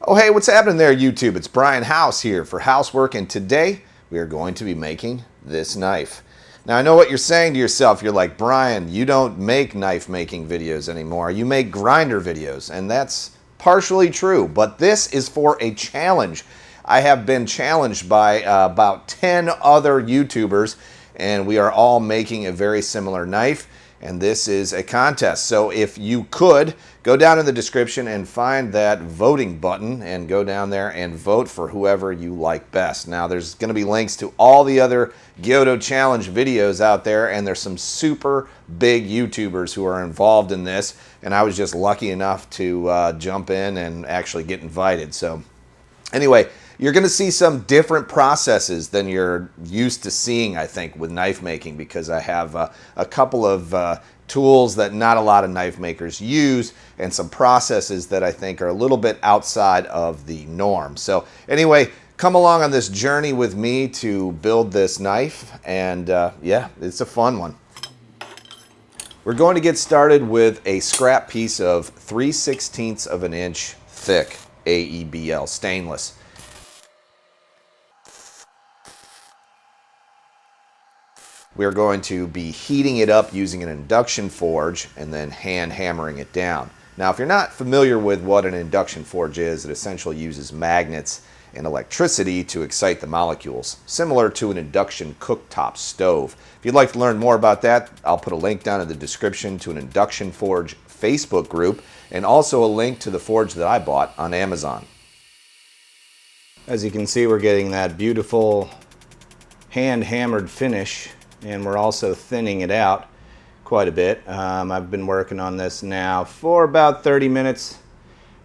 Oh hey, what's happening there YouTube? It's Brian House here for Housework, and today we are going to be making this knife. Now I know what you're saying to yourself. You're like, Brian, you don't make knife making videos anymore. You make grinder videos, and that's partially true, but this is for a challenge. I have been challenged by about 10 other YouTubers, and we are all making a very similar knife, and this is a contest. So if you could, go down in the description and find that voting button and go down there and vote for whoever you like best. Now there's going to be links to all the other Gyuto challenge videos out there, and there's some super big YouTubers who are involved in this, and I was just lucky enough to jump in and actually get invited. So anyway, you're going to see some different processes than you're used to seeing, I think, with knife making, because I have a couple of tools that not a lot of knife makers use, and some processes that I think are a little bit outside of the norm. So anyway, come along on this journey with me to build this knife, and yeah, it's a fun one. We're going to get started with a scrap piece of 3/16 of an inch thick AEBL stainless. We're going to be heating it up using an induction forge and then hand hammering it down. Now, if you're not familiar with what an induction forge is, it essentially uses magnets and electricity to excite the molecules, similar to an induction cooktop stove. If you'd like to learn more about that, I'll put a link down in the description to an induction forge Facebook group, and also a link to the forge that I bought on Amazon. As you can see, we're getting that beautiful hand hammered finish, and we're also thinning it out quite a bit. I've been working on this now for about 30 minutes.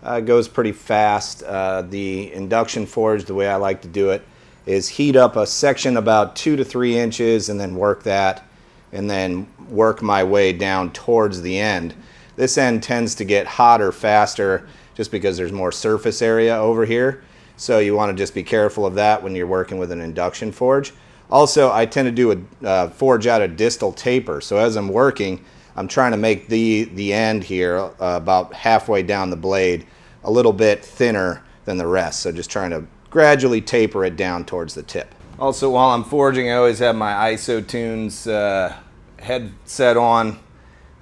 It goes pretty fast. The induction forge, the way I like to do it, is heat up a section about 2 to 3 inches and then work that, and then work my way down towards the end. This end tends to get hotter faster just because there's more surface area over here. So you want to just be careful of that when you're working with an induction forge. Also, I tend to do a forge out a distal taper. So as I'm working, I'm trying to make the end here about halfway down the blade a little bit thinner than the rest. So just trying to gradually taper it down towards the tip. Also, while I'm forging, I always have my IsoTunes headset on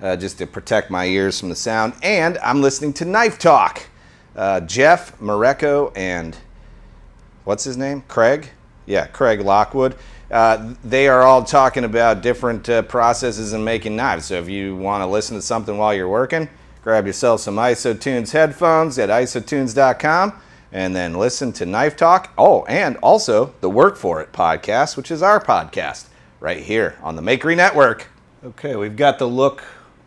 just to protect my ears from the sound. And I'm listening to Knife Talk. Jeff Mareko and what's his name? Craig? Yeah, Craig Lockwood. They are all talking about different processes in making knives. So if you want to listen to something while you're working, grab yourself some IsoTunes headphones at isotunes.com and then listen to Knife Talk. Oh, and also the Work For It podcast, which is our podcast right here on the Makery Network. Okay, we've got the look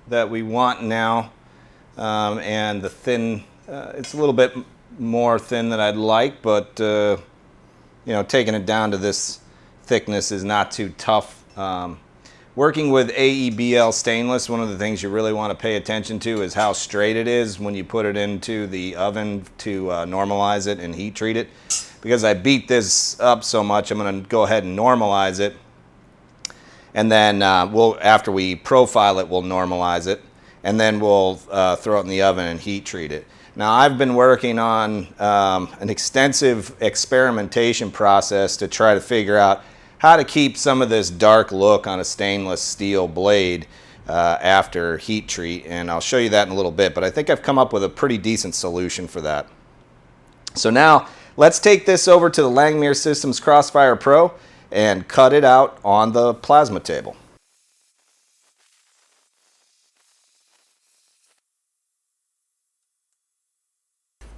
that we want now, and the thin, it's a little bit more thin than I'd like, but you know, taking it down to this thickness is not too tough. Working with AEBL stainless, one of the things you really want to pay attention to is how straight it is when you put it into the oven to normalize it and heat treat it. Because I beat this up so much, I'm going to go ahead and normalize it, and then after we profile it, we'll normalize it, and then we'll throw it in the oven and heat treat it. Now, I've been working on an extensive experimentation process to try to figure out how to keep some of this dark look on a stainless steel blade after heat treat, and I'll show you that in a little bit, but I think I've come up with a pretty decent solution for that. So now, let's take this over to the Langmuir Systems Crossfire Pro and cut it out on the plasma table.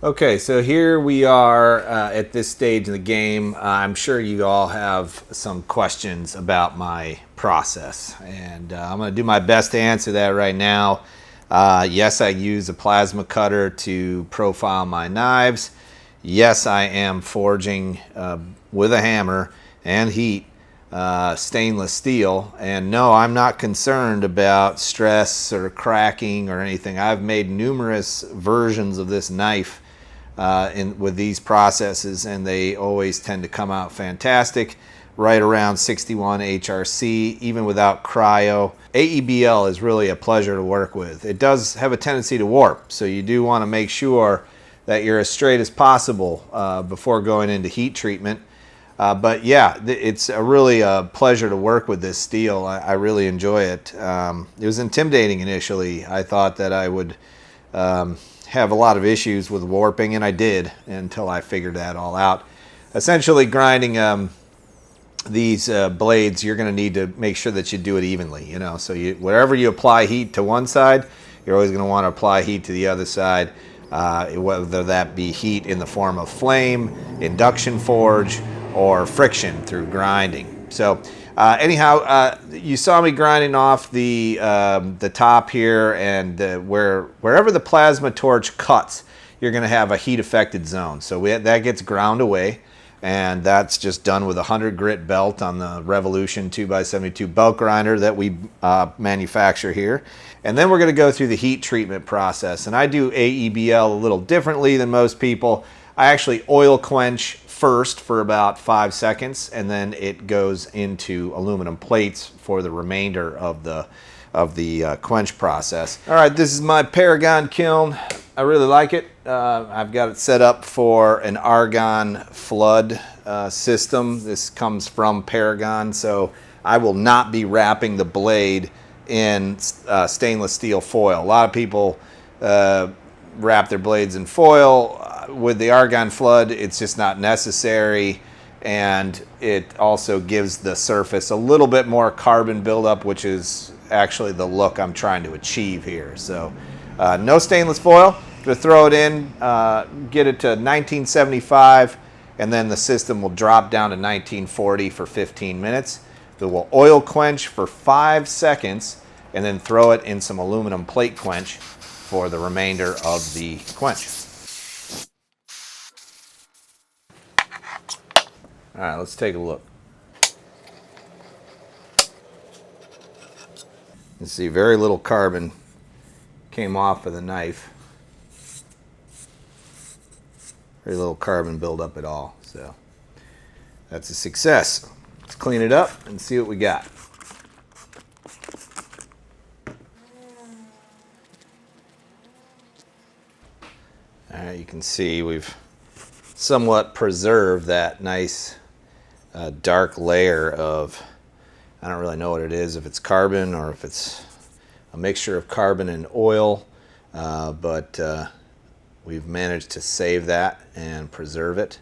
Okay, so here we are at this stage in the game. I'm sure you all have some questions about my process, and I'm going to do my best to answer that right now. Yes, I use a plasma cutter to profile my knives. Yes, I am forging with a hammer and heat stainless steel, and no, I'm not concerned about stress or cracking or anything. I've made numerous versions of this knife with these processes, and they always tend to come out fantastic, right around 61 HRC, even without cryo. AEBL is really a pleasure to work with. It does have a tendency to warp, so you do want to make sure that you're as straight as possible before going into heat treatment. But yeah, it's really a pleasure to work with this steel. I really enjoy it. It was intimidating initially. I thought that I would have a lot of issues with warping, and I did until I figured that all out. Essentially, grinding these blades, you're going to need to make sure that you do it evenly. You know, so wherever you apply heat to one side, you're always going to want to apply heat to the other side. Whether that be heat in the form of flame, induction forge, or friction through grinding. So anyhow, you saw me grinding off the top here, and wherever the plasma torch cuts, you're going to have a heat affected zone. So that gets ground away, and that's just done with a 100 grit belt on the Revolution 2x72 belt grinder that we manufacture here. And then we're going to go through the heat treatment process. And I do AEBL a little differently than most people. I actually oil quench first for about 5 seconds, and then it goes into aluminum plates for the remainder of the quench process. All right, this is my Paragon kiln. I really like it. I've got it set up for an argon flood system. This comes from Paragon, so I will not be wrapping the blade in stainless steel foil. A lot of people wrap their blades in foil. With the argon flood, it's just not necessary, and it also gives the surface a little bit more carbon buildup, which is actually the look I'm trying to achieve here. So no stainless foil. Going to throw it in, get it to 1975, and then the system will drop down to 1940 for 15 minutes. It will oil quench for 5 seconds, and then throw it in some aluminum plate quench for the remainder of the quench. All right, let's take a look. You see very little carbon came off of the knife. Very little carbon buildup at all. So that's a success. Let's clean it up and see what we got. All right, you can see we've somewhat preserved that nice dark layer of, I don't really know what it is, if it's carbon or if it's a mixture of carbon and oil, but we've managed to save that and preserve it.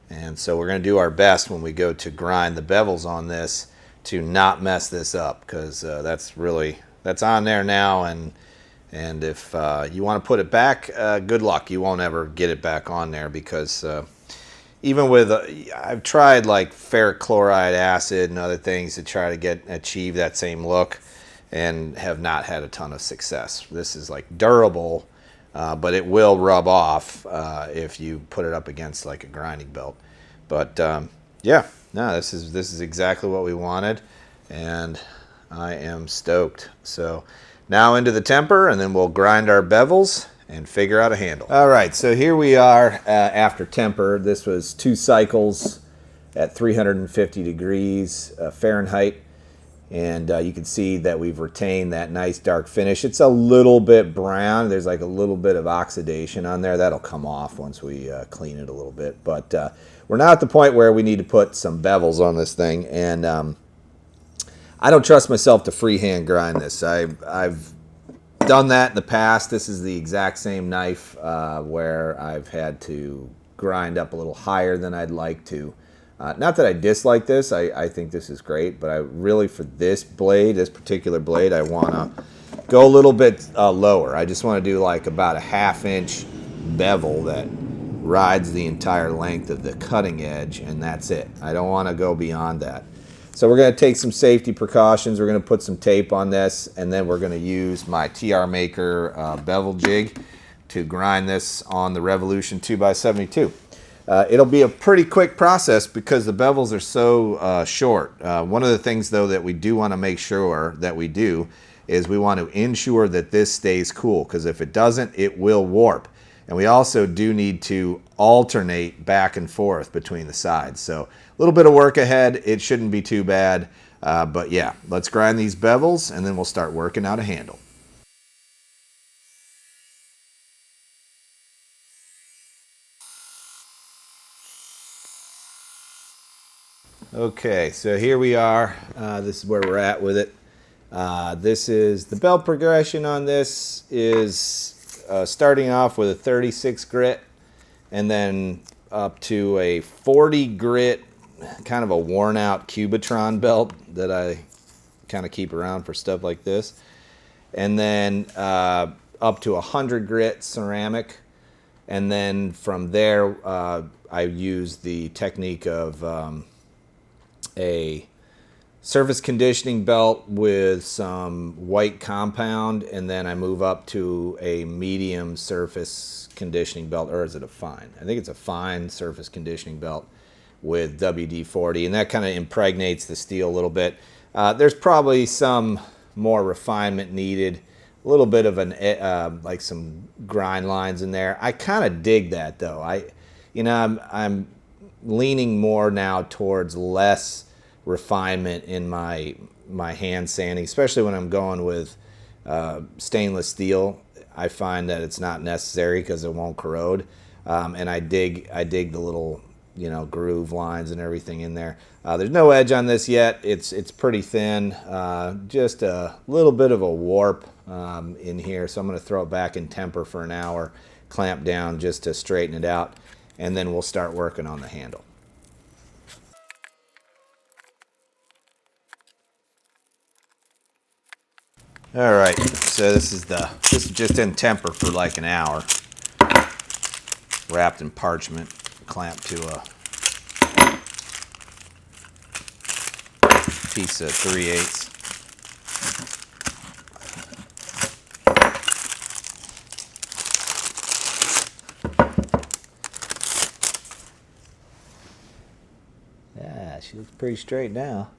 And so we're going to do our best when we go to grind the bevels on this to not mess this up, because that's on there now, and if you want to put it back, good luck. You won't ever get it back on there, because even with, I've tried like ferric chloride acid and other things to try to achieve that same look, and have not had a ton of success. This is like durable, but it will rub off if you put it up against like a grinding belt. But yeah, no, this is exactly what we wanted, and I am stoked. So now into the temper, and then we'll grind our bevels and figure out a handle. All right, so here we are after temper. This was 2 cycles at 350 degrees Fahrenheit. And you can see that we've retained that nice dark finish. It's a little bit brown. There's like a little bit of oxidation on there. That'll come off once we clean it a little bit. But we're now at the point where we need to put some bevels on this thing. And I don't trust myself to freehand grind this. I've done that in the past. This is the exact same knife where I've had to grind up a little higher than I'd like to. Not that I dislike this. I think this is great, but I really, for this blade, this particular blade, I want to go a little bit lower. I just want to do like about a 1/2 inch bevel that rides the entire length of the cutting edge, and that's it. I don't want to go beyond that. So we're going to take some safety precautions. We're going to put some tape on this, and then we're going to use my TR Maker bevel jig to grind this on the Revolution 2x72. It'll be a pretty quick process because the bevels are so short. One of the things, though, that we do want to make sure that we do is we want to ensure that this stays cool, because if it doesn't, it will warp. And we also do need to alternate back and forth between the sides. So a little bit of work ahead. It shouldn't be too bad. But yeah, let's grind these bevels, and then we'll start working out a handle. Okay, so here we are. This is where we're at with it. This is the belt progression on this is starting off with a 36 grit and then up to a 40 grit, kind of a worn out Cubitron belt that I kind of keep around for stuff like this. And then up to a 100 grit ceramic. And then from there, I use the technique of a surface conditioning belt with some white compound, and then I move up to a medium surface conditioning belt, or is it a fine? I think it's a fine surface conditioning belt with WD-40, and that kind of impregnates the steel a little bit. There's probably some more refinement needed, a little bit of an like some grind lines in there. I kind of dig that though. I'm leaning more now towards less refinement in my hand sanding, especially when I'm going with stainless steel. I find that it's not necessary because it won't corrode, and I dig the little groove lines and everything in there. There's no edge on this yet. It's pretty thin, just a little bit of a warp in here, so I'm going to throw it back in temper for an hour, clamp down just to straighten it out, and then we'll start working on the handle. All right, so this is just in temper for like an hour, wrapped in parchment, clamped to a piece of 3/8. Yeah, she looks pretty straight now.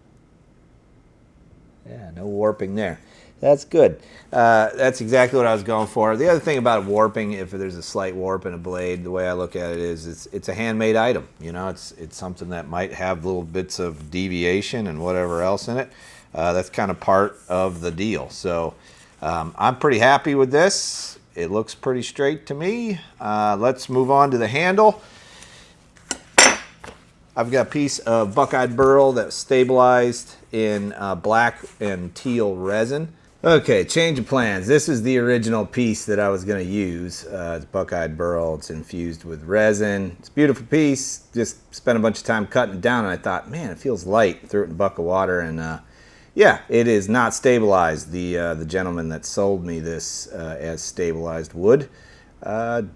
Yeah, no warping there. That's good. That's exactly what I was going for. The other thing about warping, if there's a slight warp in a blade, the way I look at it is it's a handmade item. It's something that might have little bits of deviation and whatever else in it. That's kind of part of the deal. So I'm pretty happy with this. It looks pretty straight to me. Let's move on to the handle. I've got a piece of buckeyed burl that's stabilized in black and teal resin. Okay, change of plans. This is the original piece that I was going to use. It's buckeyed burl. It's infused with resin. It's a beautiful piece. Just spent a bunch of time cutting it down, and I thought, man, it feels light. Threw it in a bucket of water, and yeah, it is not stabilized. The gentleman that sold me this as stabilized wood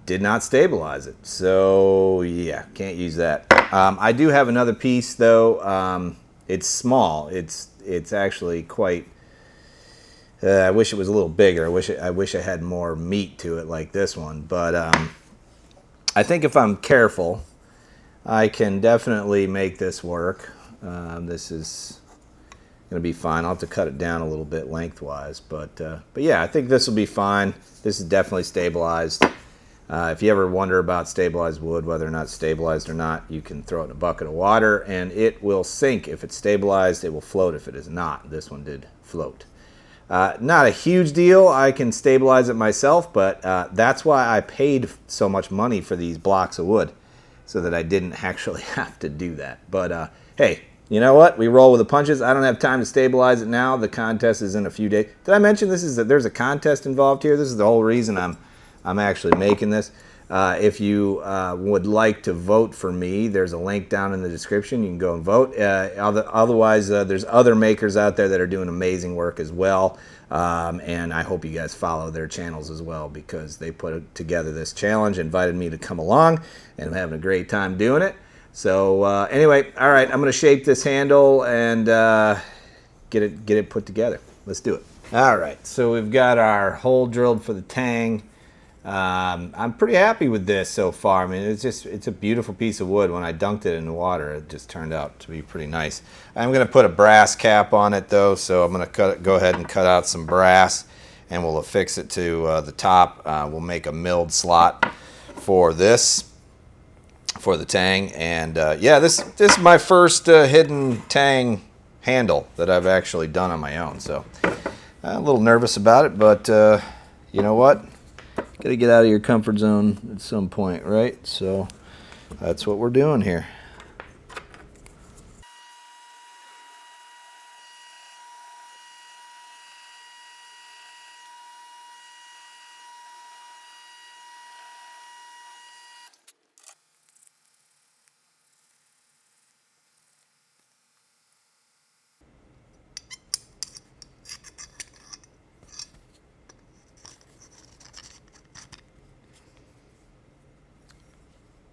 did not stabilize it. So yeah, can't use that. I do have another piece though. It's small. It's actually quite. I wish it was a little bigger. I wish I had more meat to it like this one. But I think if I'm careful, I can definitely make this work. This is going to be fine. I'll have to cut it down a little bit lengthwise, but yeah, I think this will be fine. This is definitely stabilized. If you ever wonder about stabilized wood, whether or not it's stabilized or not, you can throw it in a bucket of water and it will sink. If it's stabilized, it will float if it is not. This one did float. Not a huge deal. I can stabilize it myself, but that's why I paid so much money for these blocks of wood, so that I didn't actually have to do that. But hey, you know what? We roll with the punches. I don't have time to stabilize it now. The contest is in a few days. Did I mention there's a contest involved here? This is the whole reason I'm actually making this. If you would like to vote for me, there's a link down in the description. You can go and vote. Otherwise, there's other makers out there that are doing amazing work as well. And I hope you guys follow their channels as well, because they put together this challenge, invited me to come along, and I'm having a great time doing it. So anyway, all right, I'm going to shape this handle and get it put together. Let's do it. All right, so we've got our hole drilled for the tang. I'm pretty happy with this so far. I mean, it's a beautiful piece of wood. When I dunked it in the water, it just turned out to be pretty nice. I'm going to put a brass cap on it though, so I'm going to go ahead and cut out some brass, and we'll affix it to the top. We'll make a milled slot for this, for the tang, and yeah, this is my first hidden tang handle that I've actually done on my own. So I'm a little nervous about it, but you know what? Gotta get out of your comfort zone at some point, right? So that's what we're doing here.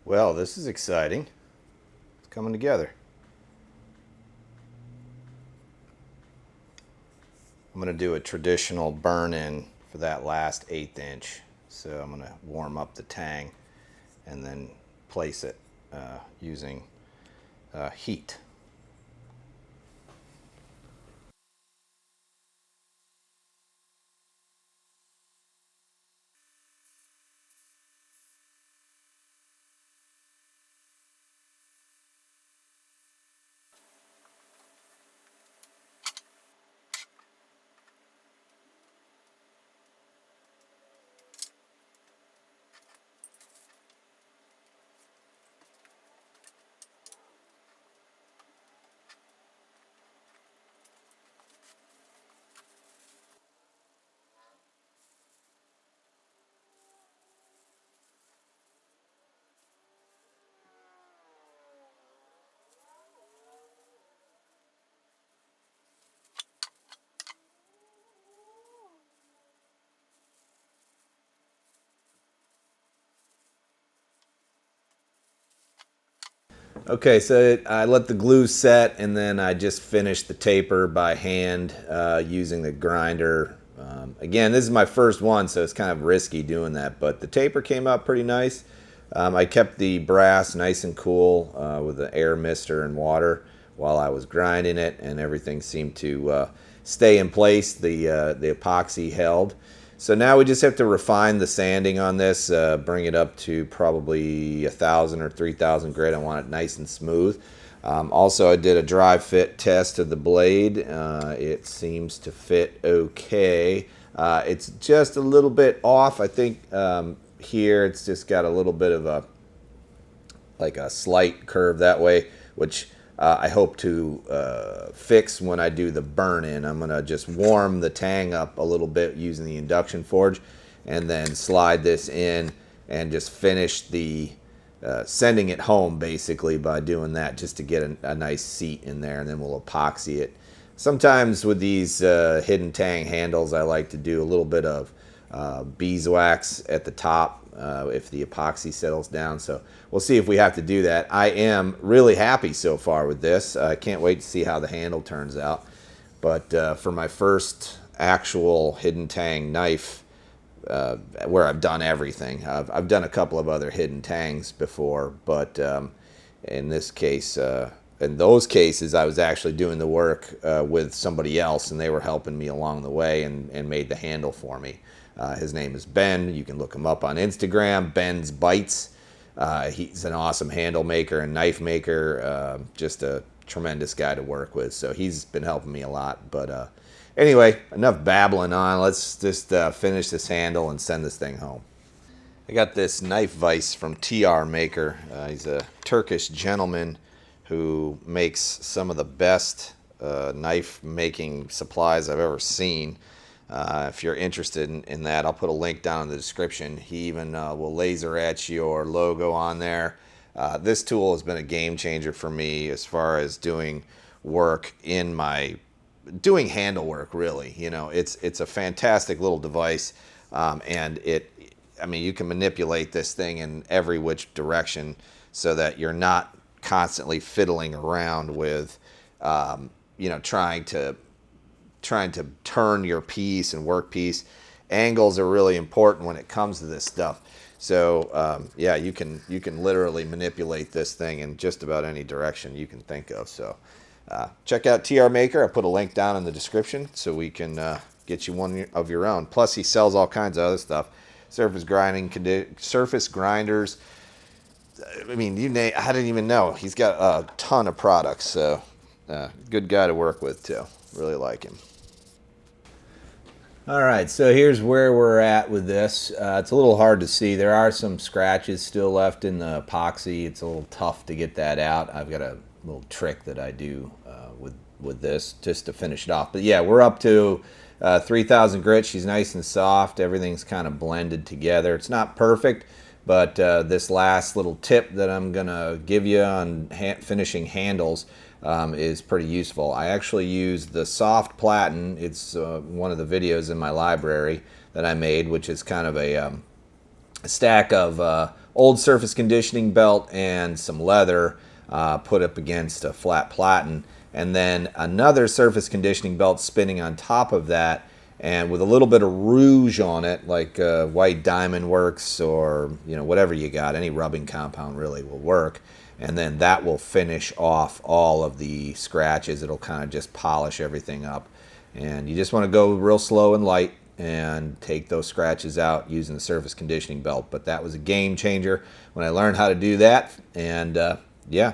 Well, this is exciting. It's coming together. I'm going to do a traditional burn-in for that last 1/8 inch. So I'm going to warm up the tang and then place it using heat. Okay, so I let the glue set, and then I just finished the taper by hand using the grinder. Again, this is my first one, so it's kind of risky doing that, but the taper came out pretty nice. I kept the brass nice and cool with the air mister and water while I was grinding it, and everything seemed to stay in place. The epoxy held. So now we just have to refine the sanding on this, bring it up to probably 1,000 or 3,000 grit. I want it nice and smooth. Also, I did a dry fit test of the blade. It seems to fit okay. It's just a little bit off. I think here it's just got a little bit of a slight curve that way, which I hope to fix when I do the burn-in. I'm going to just warm the tang up a little bit using the induction forge, and then slide this in and just finish the sending it home basically by doing that, just to get a nice seat in there, and then we'll epoxy it. Sometimes with these hidden tang handles, I like to do a little bit of beeswax at the top if the epoxy settles down. So we'll see if we have to do that. I am really happy so far with this. I can't wait to see how the handle turns out. But for my first actual hidden tang knife, where I've done everything, I've done a couple of other hidden tangs before, but in this case, in those cases, I was actually doing the work with somebody else, and they were helping me along the way and made the handle for me. His name is Ben. You can look him up on Instagram, Ben's Bites. He's an awesome handle maker and knife maker, just a tremendous guy to work with. So he's been helping me a lot. But anyway, enough babbling on. Let's just finish this handle and send this thing home. I got this knife vise from TR Maker. He's a Turkish gentleman who makes some of the best knife making supplies I've ever seen. If you're interested in that, I'll put a link down in the description. He even will laser etch your logo on there. This tool has been a game changer for me as far as doing work doing handle work, really. You know, it's a fantastic little device, and you can manipulate this thing in every which direction so that you're not constantly fiddling around with, trying to turn your piece and work piece. Angles are really important when it comes to this stuff. So yeah, you can literally manipulate this thing in just about any direction you can think of. So check out TR Maker. I put a link down in the description so we can get you one of your own. Plus, he sells all kinds of other stuff: surface grinders. I mean, I didn't even know. He's got a ton of products. So good guy to work with too. Really like him. All right, so here's where we're at with this. It's a little hard to see. There are some scratches still left in the epoxy. It's a little tough to get that out. I've got a little trick that I do with this just to finish it off. But yeah, we're up to 3,000 grit. She's nice and soft. Everything's kind of blended together. It's not perfect, but this last little tip that I'm going to give you on finishing handles is pretty useful. I actually use the soft platen. It's one of the videos in my library that I made, which is kind of a stack of old surface conditioning belt and some leather put up against a flat platen, and then another surface conditioning belt spinning on top of that, and with a little bit of rouge on it, like White Diamond works, or whatever you got, any rubbing compound really will work. And then that will finish off all of the scratches. It'll kind of just polish everything up. And you just want to go real slow and light and take those scratches out using the surface conditioning belt. But that was a game changer when I learned how to do that. And yeah,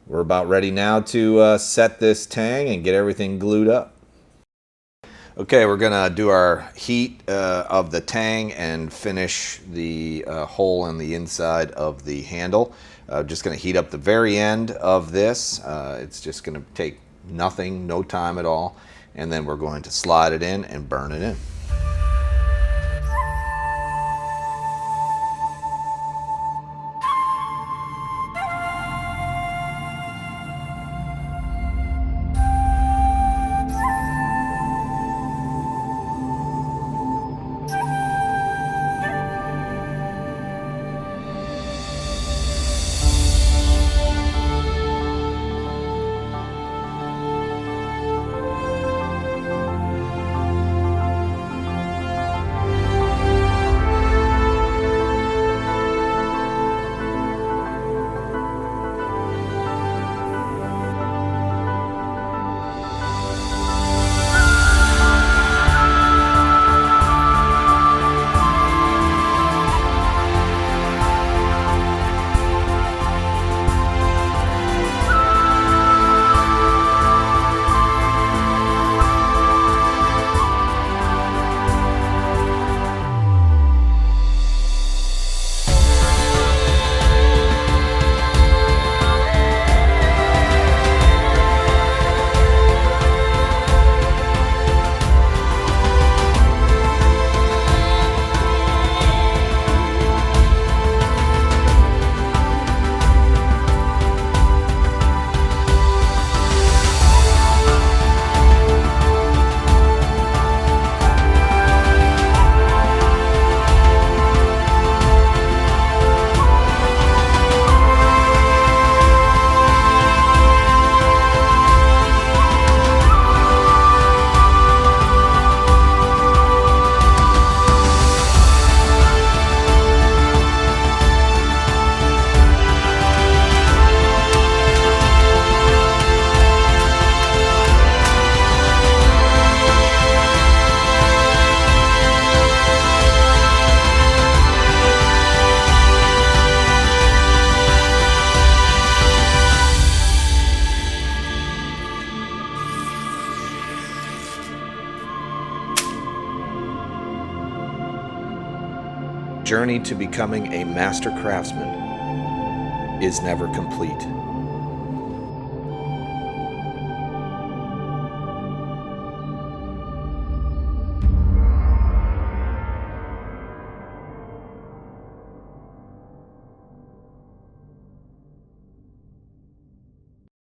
we're about ready now to set this tang and get everything glued up. Okay, we're gonna do our heat of the tang and finish the hole in the inside of the handle. Just gonna heat up the very end of this. It's just gonna take nothing, no time at all. And then we're going to slide it in and burn it in. Journey to becoming a master craftsman is never complete.